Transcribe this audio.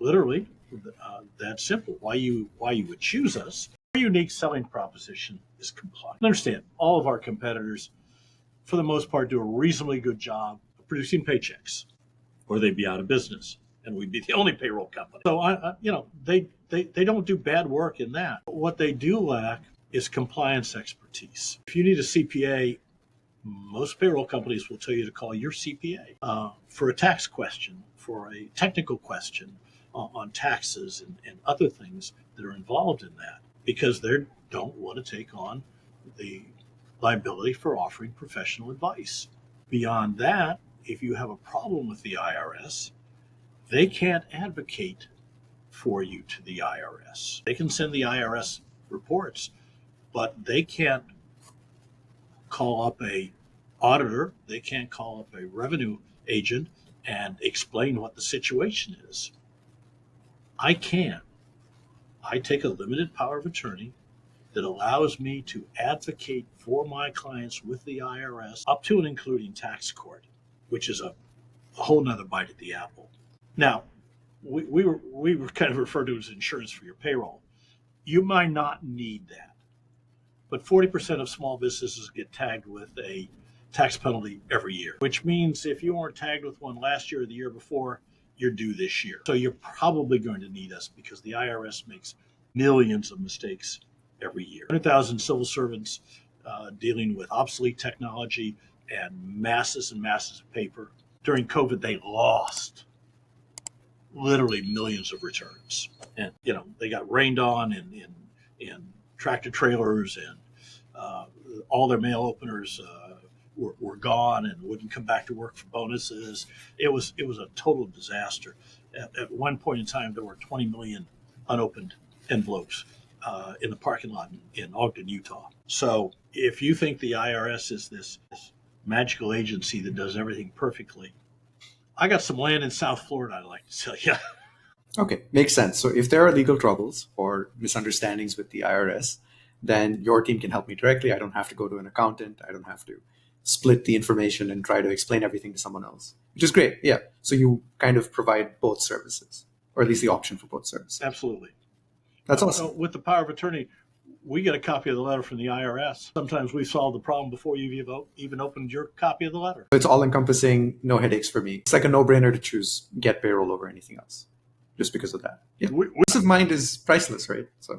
literally that simple. Why you would choose us. Our unique selling proposition is compliance. Understand, all of our competitors, for the most part, do a reasonably good job of producing paychecks, or they'd be out of business, and we'd be the only payroll company. So they don't do bad work in that. But what they do lack is compliance expertise. If you need a CPA, most payroll companies will tell you to call your CPA for a tax question, for a technical question on taxes and other things that are involved in that, because they don't want to take on the liability for offering professional advice. Beyond that, if you have a problem with the IRS, they can't advocate for you to the IRS. They can send the IRS reports, but they can't call up a auditor, they can't call up a revenue agent and explain what the situation is. I can. I take a limited power of attorney that allows me to advocate for my clients with the IRS up to and including tax court, which is a whole nother bite at the apple. Now, we were kind of referred to as insurance for your payroll. You might not need that, but 40% of small businesses get tagged with a tax penalty every year, which means if you weren't tagged with one last year or the year before, you're due this year. So you're probably going to need us because the IRS makes millions of mistakes every year. 100,000 civil servants dealing with obsolete technology and masses and masses of paper. During COVID, they lost literally millions of returns. And, they got rained on in tractor trailers, and all their mail openers were gone and wouldn't come back to work for bonuses. It was a total disaster. At one point in time, there were 20 million unopened envelopes in the parking lot in Ogden, Utah. So if you think the IRS is this magical agency that does everything perfectly, I got some land in South Florida I'd like to tell you. Okay, makes sense. So if there are legal troubles or misunderstandings with the IRS, then your team can help me directly. I don't have to go to an accountant. I don't have to split the information and try to explain everything to someone else, which is great. Yeah. So you kind of provide both services, or at least the option for both services. Absolutely. That's awesome. With the power of attorney, we get a copy of the letter from the IRS. Sometimes we solve the problem before you've even opened your copy of the letter. So it's all encompassing, no headaches for me. It's like a no-brainer to choose GetPayroll over anything else, just because of that. Yeah. Peace of mind is priceless, right? So